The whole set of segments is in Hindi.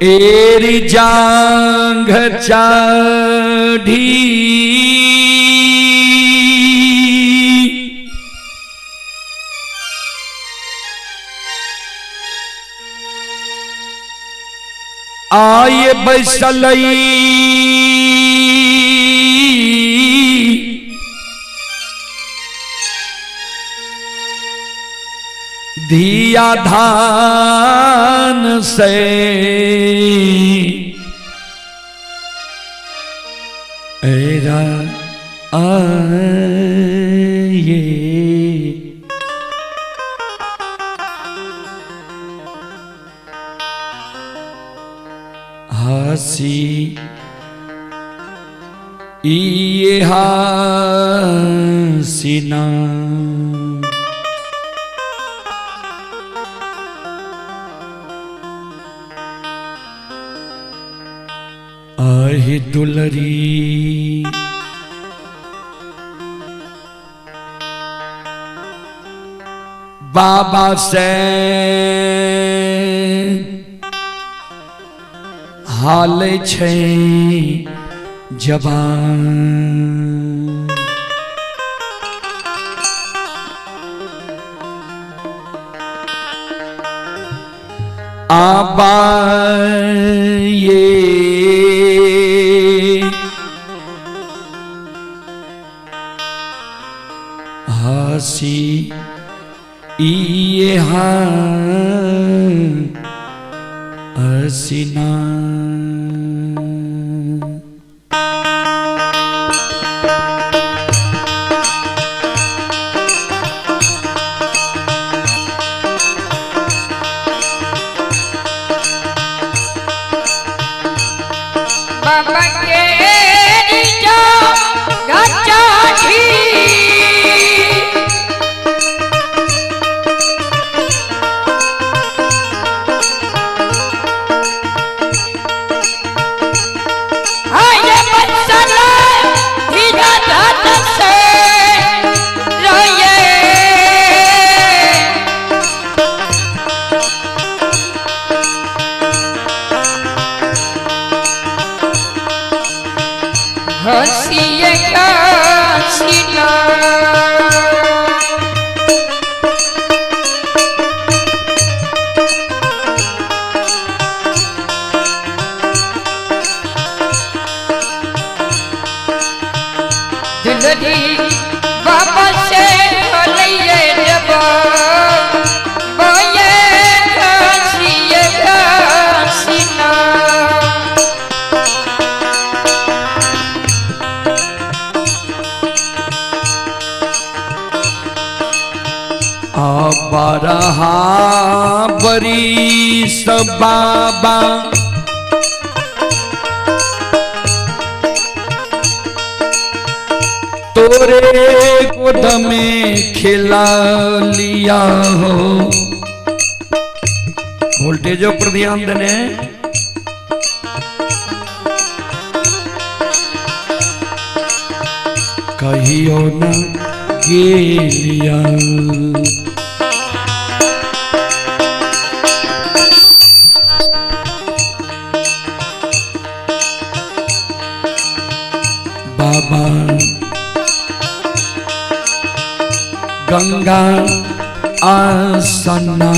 एरी जांघ चढ़ी आए बैसलई धिया धान से एरा आए हसी ये हसीना आहे दुलरी बाबा से हाल छे जवान आबा ये हसी ये हसीना बाबा के गच्चाठी आये बच्चला धीरा धात से रोये हसिए हसीना दुलरी बाबा से भलैये जबा बोये हसिए हसीना बरहा बरी सब बाबा तोरे गोद में खिला लिया हो वोल्टेजों पर ध्यान देने कहियो न गेलिया बाबा गंगा आसना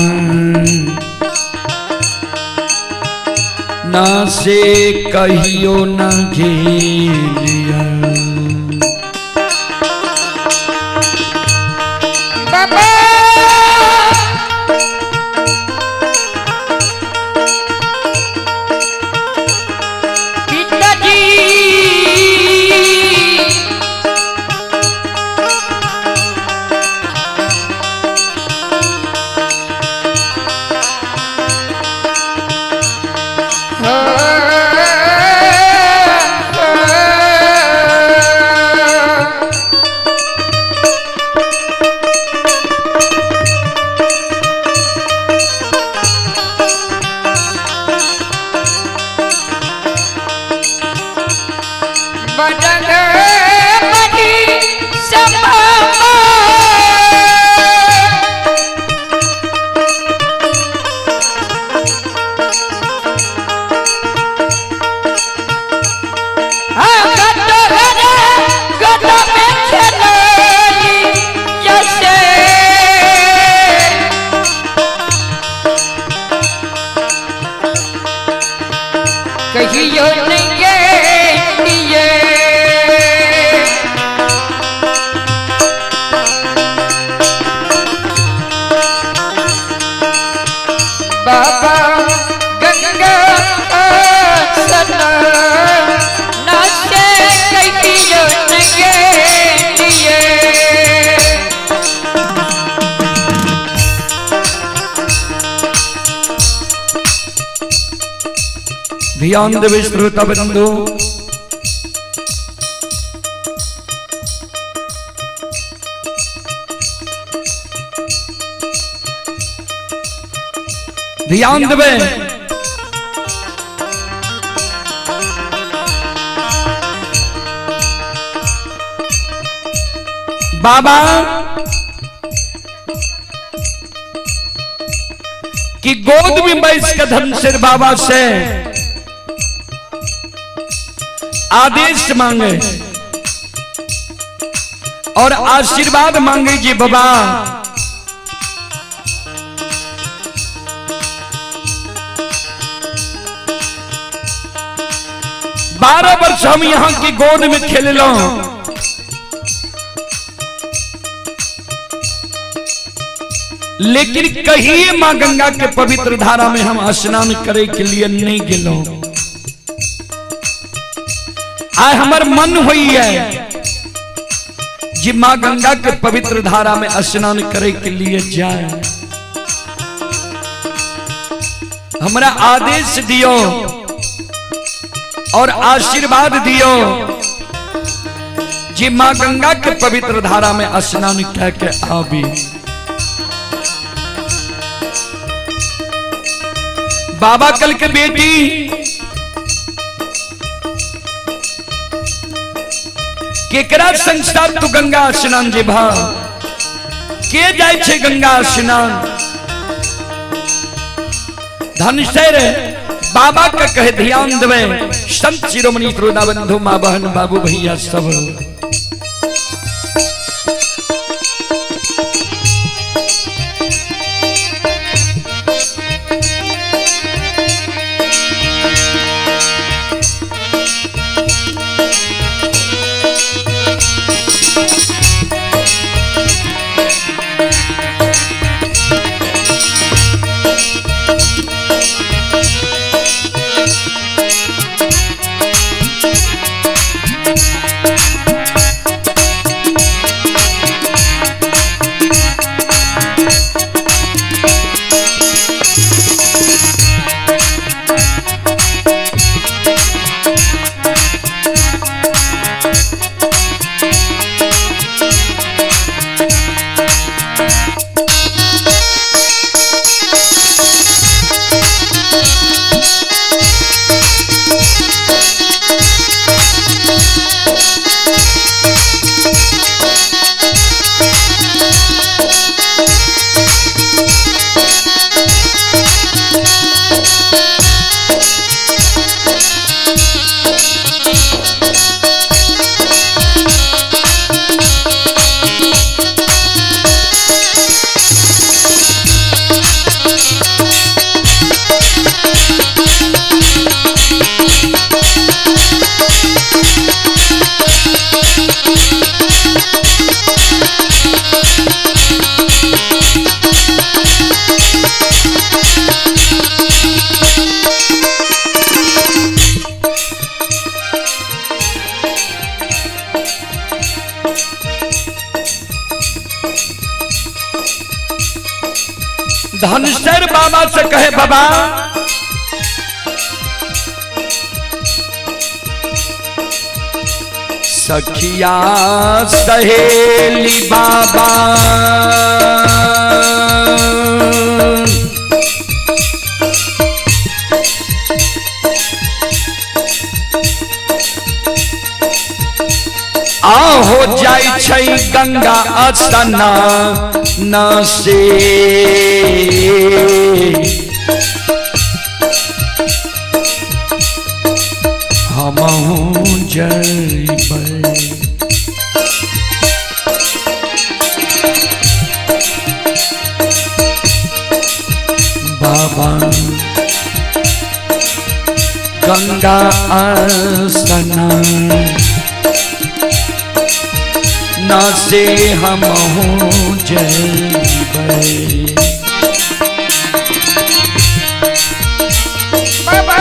ना से कहियो न गेलिया बाबा पिताजी कहियो नहीं लिए बाबा गंगा ना से कहियो नहीं लिए ध्यान देवे श्रोता बंधु, ध्यान देवे। बाबा की गोद में बैठ के धनसिर बाबा से आदेश मांगे और आशीर्वाद मांगे जी बाबा। बारह वर्ष हम यहाँ की गोद में खेल लो, लेकिन कहिए मां गंगा के पवित्र धारा में हम स्नान करे के लिए नहीं गेलो। आय हमर मन हुई है जी मां गंगा के पवित्र धारा में स्नान करे के लिए जाए। हमरा आदेश दियो और आशीर्वाद दियो जी मां गंगा के पवित्र धारा में स्नान कह के आवी। बाबा कल के बेटी केकरा संस्कार तू गंगा स्नान जे भा के जाय छे गंगा स्नान। धनसर बाबा का कहे ध्यान देवे। संत शिरोमणि श्रोता बंधु मां बहन बाबू भैया सब धनसर बाबा से कहे बाबा सखिया सहेली बाबा आहो जाय छै गंगा स्नान से हमहू जइबै बाबा गंगा स्नान ना से हम हो जय बाबा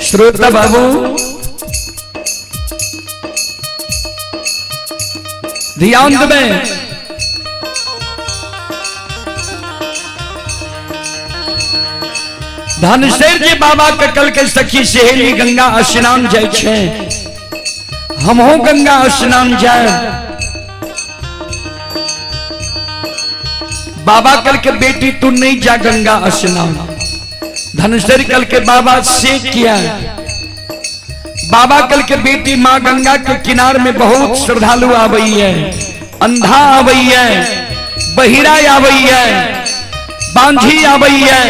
श्रोता बाबू ध्यान दें। धनशेर जी बाबा के कल के सखी सहेली गंगा स्नान जाय छे, हमहू गंगा स्नान जाए। बाबा कल के बेटी तू नहीं जा गंगा स्नान। धनशेर कल के बाबा से किया। बाबा कल के बेटी माँ गंगा के किनार में बहुत श्रद्धालु आ गई है, अंधा आ गई है, बहिरा आ गई है, बांझी आ गई है,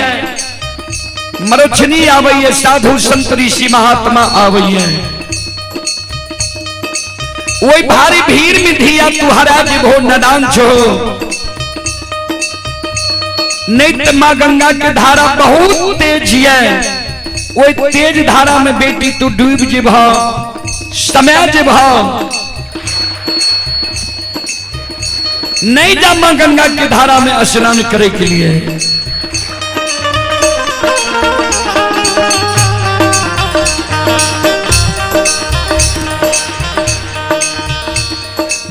मरोचनी आ गई है, साधु संत ऋषि महात्मा आ गई है। वही भारी भीड़ में धिया तुहरा जीवो नदान छो। नित्य माँ गंगा की धारा बहुत तेज है। वही तेज धारा में बेटी तू डूब जीव, समय जीव। नहीं जा माँ गंगा की धारा में स्नान करे के लिए।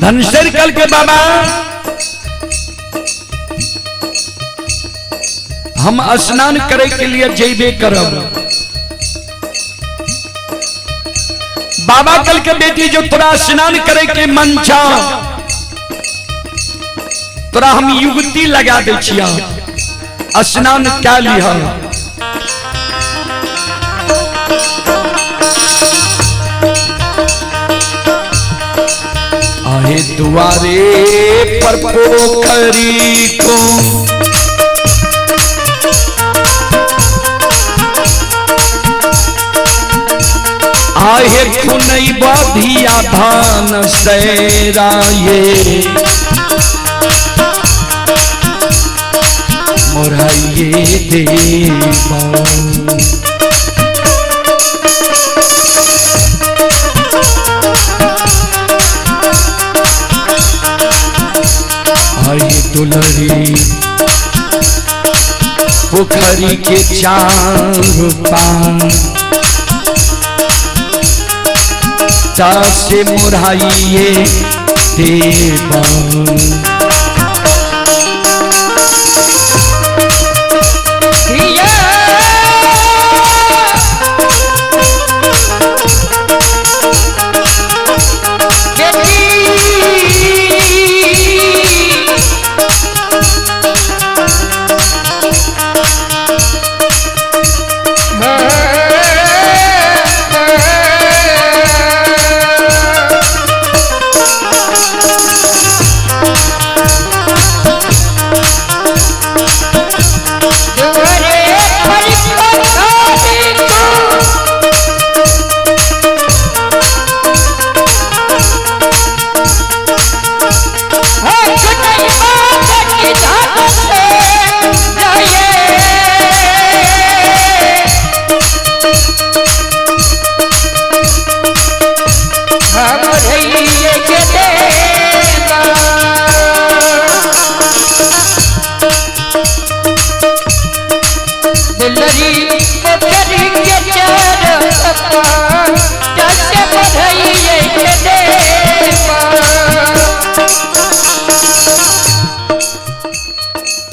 धनशेर कल के बाबा हम स्नान करे के लिए जेबे करब। बाबा कल के बेटी जो तोरा स्नान करे के मन छा, तोरा हम युवती लगा दे छिया, स्नान क्या लिहा। आहे दुआरे पर पोखरी को आहे खुनई बधिया धान सैराये मोराइये देवा। आई दुलरी पोखरी के चारों पार से मुराइये देवा।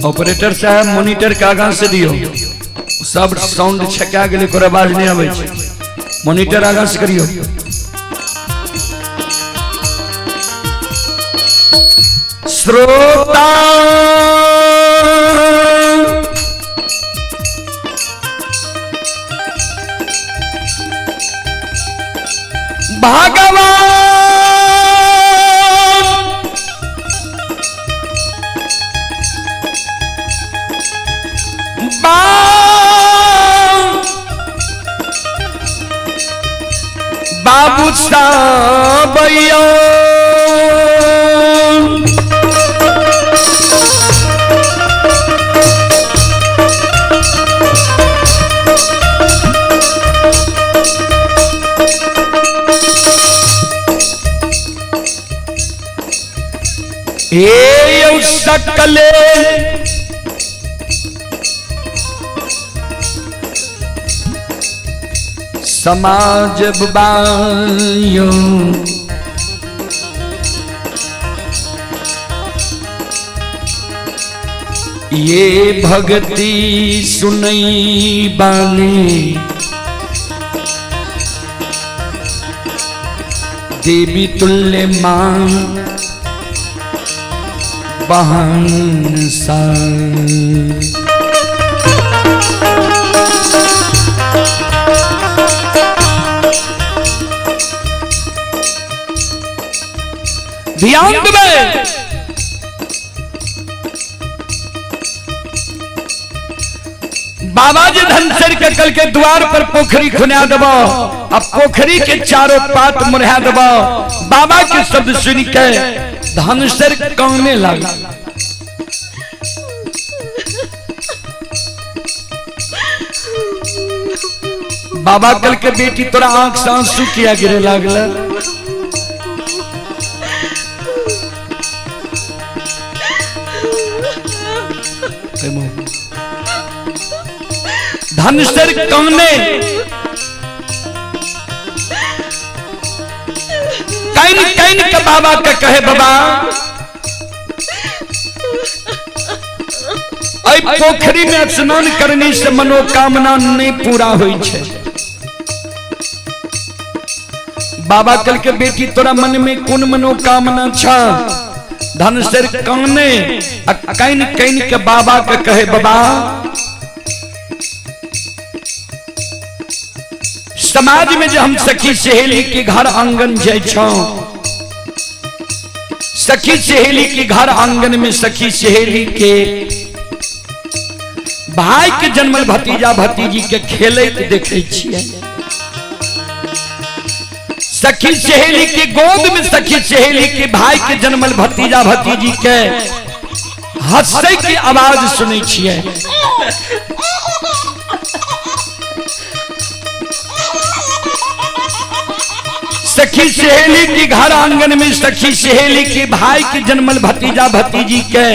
ऑपरेटर साहब मॉनिटर के आगा से दियो, सब साउंड छका गेले को आवाज नहीं आवे छै, मॉनिटर आगा से करियो। श्रोता भगवान बाबू साहब ये सकले समाज बायो ये भक्ति सुनई बानी देवी तुल्य मां बहन सा। ध्यान देवे बाबा जी धनसर के कल के द्वार पर पोखरी खुना देबो, अब पोखरी के चारों पात मुरहा देबो। बाबा के शब्द सुन के धनसर कांपने लगा। बाबा कल के बेटी तोरा आंख से आंसू किया गिरे लागला। धनसर कांपने कैन कैन के बाबा के कहे बाबा ऐ पोखरी में स्नान करने से मनोकामना नहीं पूरा हुई छे। बाबा कल के बेटी तोरा मन में कौन मनोकामना छा? धनसर काने कैन कैन के बाबा के कहे बाबा समाज में जो हम सखी सहेली के घर आंगन जाय छौ, सखी सहेली के घर आंगन में सखी सहेली के भाई के जन्मल भतीजा भतीजी के खेलैत देखे छियै। सखी सहेली के गोद में सखी सहेली के भाई के जन्मल भतीजा भतीजी के हंसै के आवाज सुनै छियै। सखी सहेली के घर आंगन में सखी सहेली के भाई के जन्मल भतीजा भतीजी के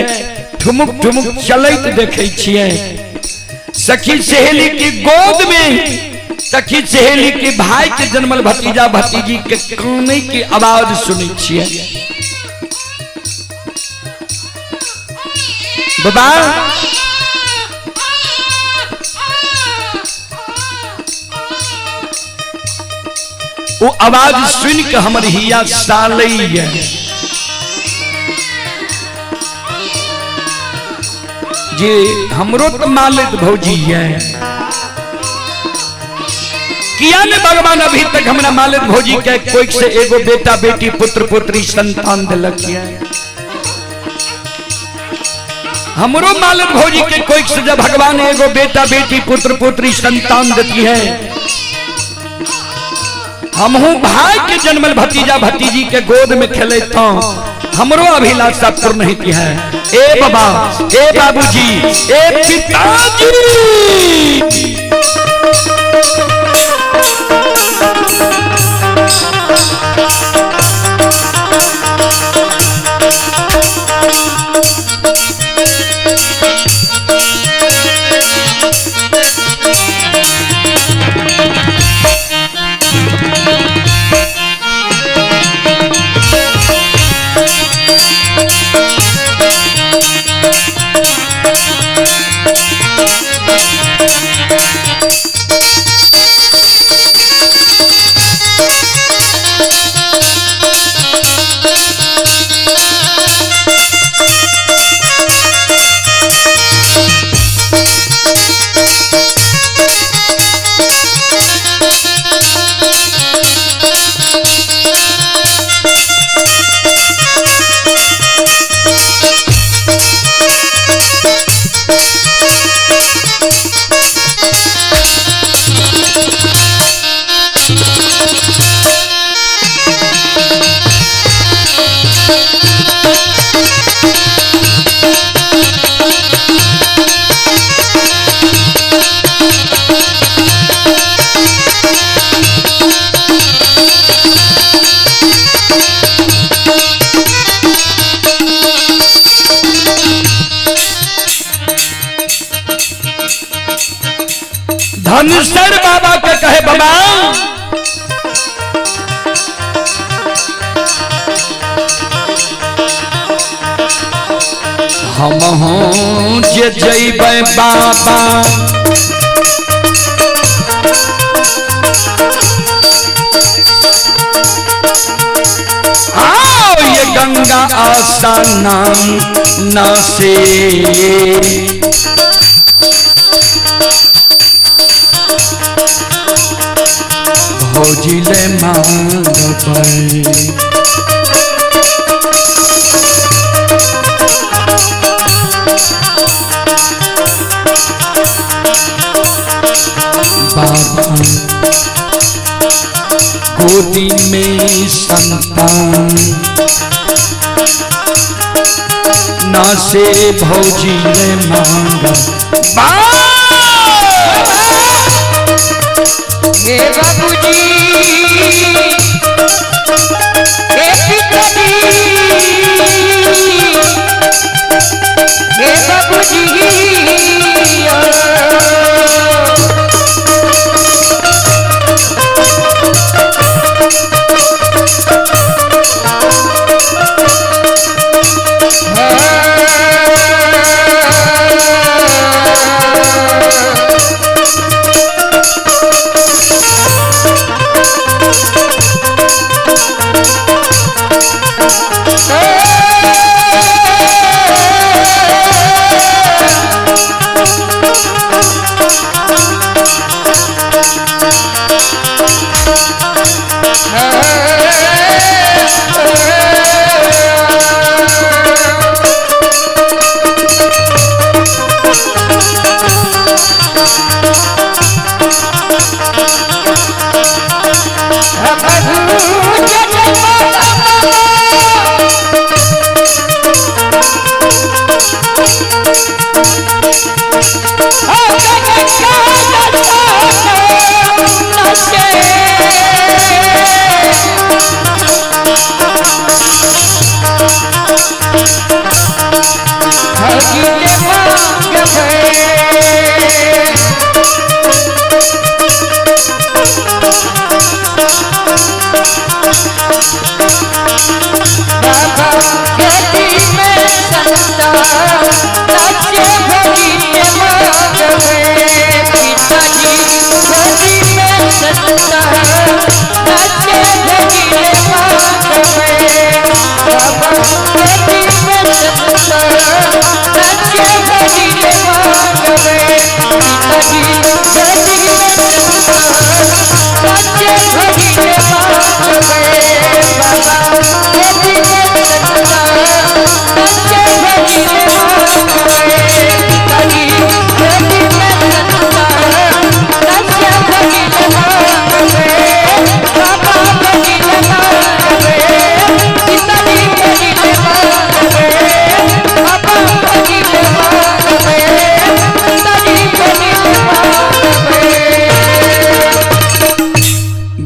ठुमुक ठुमुक चलैत देखे छियै। सखी सहेली के गोद में सखी सहेली के भाई के जन्मल भतीजा भतीजी के कानै की आवाज सुनै छियै। बाबा वो आवाज सुन के हमर हिया सालैया। जे हमरो तो मालिक भौजी है, किया ने भगवान अभी तक हमरा मालिक भौजी के कोई से एगो बेटा बेटी पुत्र पुत्री संतान दिलक है। हमरो मालिक भौजी के कोई से जब भगवान एगो बेटा बेटी पुत्र पुत्री संतान देती है, हमहू भाई के जन्मल भतीजा भतीजी के गोद में खेले था, हमरो अभिलाषा पूर्ण होती है। ए बाबा, ए बाबूजी, ए पिताजी, धनुषर बाबा के कहे बाबा हम हूँ जे जइबै बाबा आओ ये गंगा आसाना न से भौजिले मांगबै बाबा गोदी में संतान न से भौजिले मांग हे बाबूजी हे पिताजी हे बाबूजी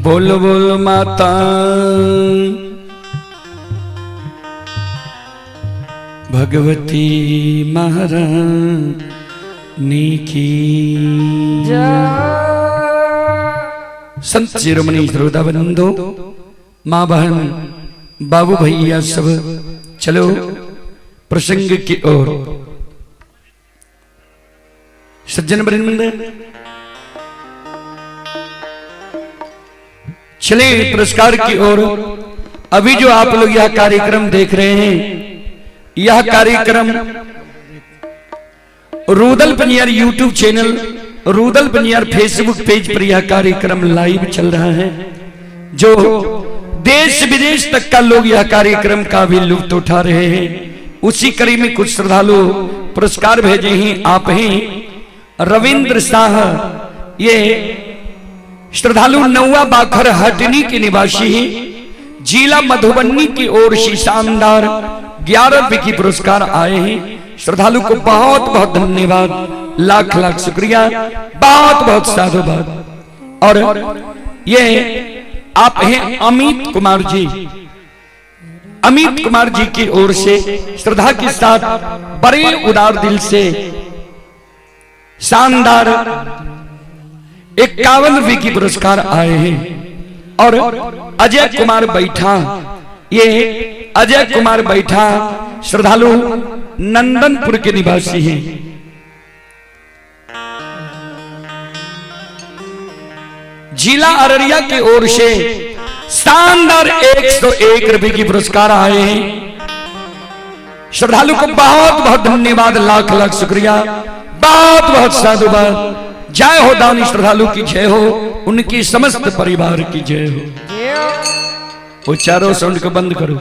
बोल बोल माता भगवती महारानी की संत शिरोमणि श्रोताबंधो माँ बहन बाबू भैया सब चलो प्रसंग की ओर। सज्जन वृंद चले पुरस्कार की ओर। अभी जो आप लोग यह कार्यक्रम देख रहे हैं, यह कार्यक्रम रूदल पनियर यूट्यूब चैनल, रूदल पनियर फेसबुक पेज पर यह कार्यक्रम लाइव चल रहा है। जो देश विदेश तक का लोग यह कार्यक्रम का भी लुत्फ उठा रहे हैं। उसी कड़ी में कुछ श्रद्धालु पुरस्कार भेजे हैं। आप हैं रविंद्र शाह, ये श्रद्धालु नौवा बाखर हटनी के निवासी हैं, जिला मधुबनी की ओर से शानदार 11 रुपए की पुरस्कार आए हैं। श्रद्धालु को बहुत बहुत धन्यवाद, लाख लाख शुक्रिया, बहुत बहुत साधुवाद। और ये आप हैं अमित कुमार जी, अमित कुमार जी की ओर से श्रद्धा के साथ बड़े उदार दिल से शानदार 51 की पुरस्कार आए हैं। और अजय कुमार बैठा, ये अजय कुमार बैठा श्रद्धालु नंदनपुर के निवासी हैं। जिला अररिया की ओर से शानदार 101 रुपए की पुरस्कार आए हैं। श्रद्धालु को बहुत बहुत धन्यवाद, लाख लाख शुक्रिया, बहुत बहुत साधुवाद। जय हो दानी श्रद्धालु की जय हो, उनकी समस्त परिवार की जय हो। वो चारों साउंड को बंद करो।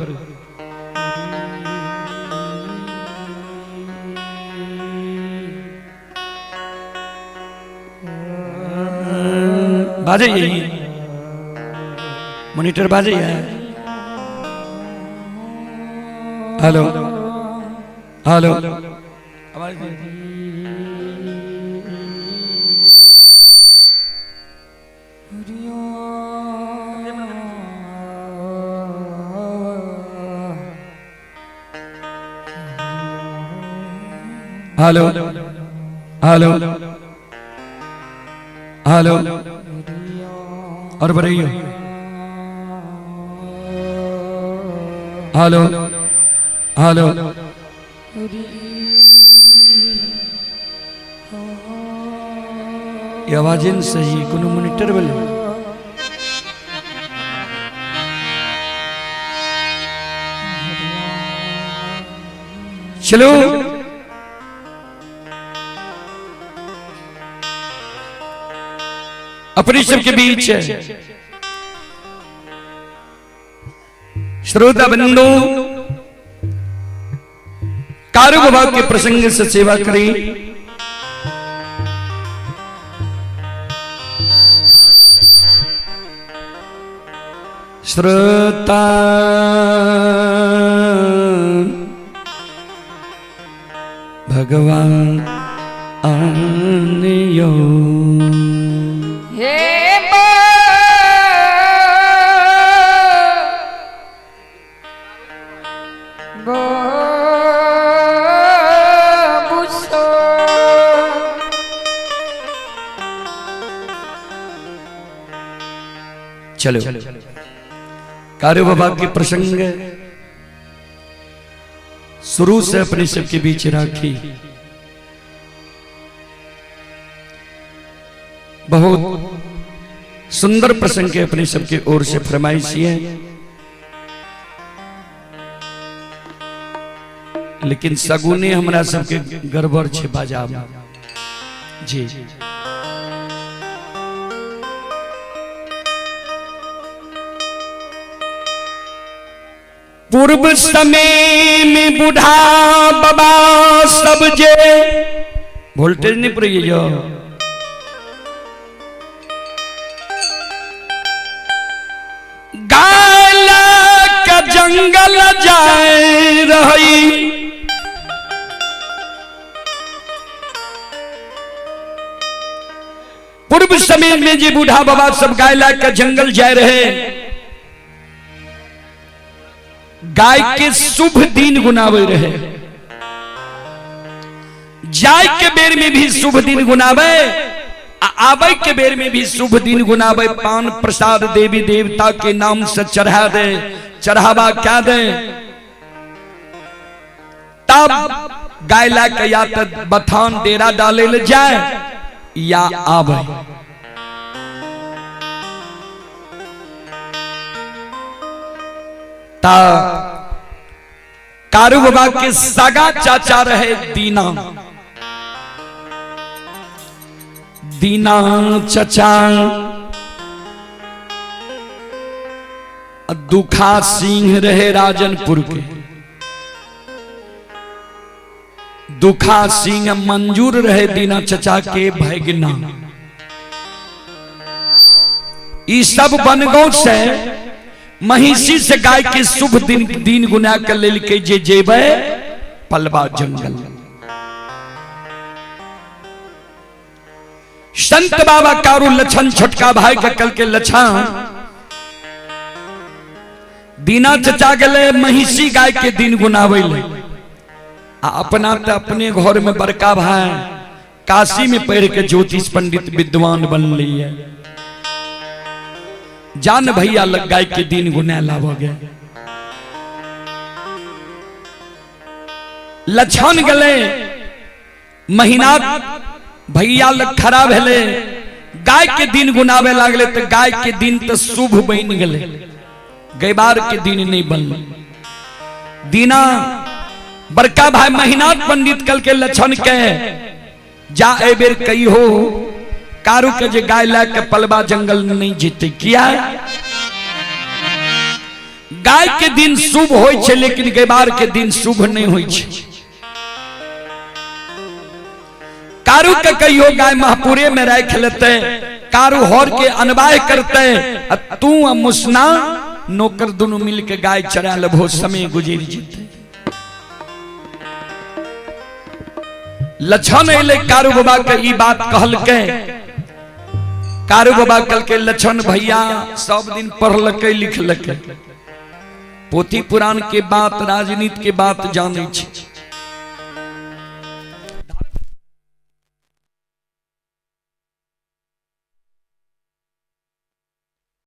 बाजे यही मॉनिटर बाजे है। Hello hello hello hello hello और बढ़िया हेलो हेलो ये आवाज सही कोनो मॉनिटर बोले। चलो अपने सबके बीच श्रोता बंधु कारू विभाग के प्रसंग से सेवा करें। श्रोता भगवान आनियो चलो कार्य विभाग के प्रसंग शुरू से अपने सबके बीच राखी। बहुत सुंदर प्रसंग के अपने सबके ओर से फरमाइश है, लेकिन सगुने हमरा सबके गड़बड़ छे बाजा जी। पूर्व समय में बूढ़ा बाबा सब जे वोल्टेज नहीं पड़ी जो गाला का जंगल जाए रही। पूर्व समय में जी बूढ़ा बाबा सब गायला का जंगल जाए रहे। गाय के शुभ दिन गुनावे रहे, जाय के बेर में भी शुभ दिन गुनावे, आवे के बेर में भी शुभ दिन गुनावे। पान प्रसाद देवी देवता के नाम से चढ़ा दे, चढ़ावा क्या दे। तब गायला के या तो बथान डेरा डाले ले जाए या आवे। कारू बाबा के सगा चाचा रहे दीना। दीना चाचा दुखा सिंह रहे राजनपुर के। दुखा सिंह मंजूर रहे दीना चाचा के भैगना। ई सब बनगांव से महिषी से गाय के शुभ दिन गुना कर लेल के जे जेबे पलवा जंगल। संत बाबा कारू लछन छोटका भाई का कल के लछन दीना चचा गले महिषी गाय के दिन गुनावे ले आ अपना तो अपने घर में बड़का भाई काशी में पढ़ के ज्योतिष पंडित विद्वान बन ली है। जान भैया लग गाय के दिन गुना लाभ गए। लक्षण गले महीना भैया लग खराब है गाय के दिन गुनावे लागले तो गाय के दिन तो शुभ बन गए गैबार के दिन नहीं बन। दीना बड़का भाई महीना पंडित कल के लक्षण के जा ए बेर कही हो कारू के जे गाय ला के पलबा जंगल नहीं जीते किया गाय के दिन शुभ होय छे लेकिन गैबार के दिन शुभ नहीं होय छे। कारू के कहियो गाय महापुरे में रख लेते कारू हर के अनवाय करते तू मुसना नौकर दोनों मिल के गाय चरा लभो समय गुजर जीते। लक्षण अले कारू बाबा के ई बात कहल के कारू बाबा कल के लक्षण भैया सब दिन पढ़लके लिखलके पोथी पुराण के बात राजनीति के बात जाने छे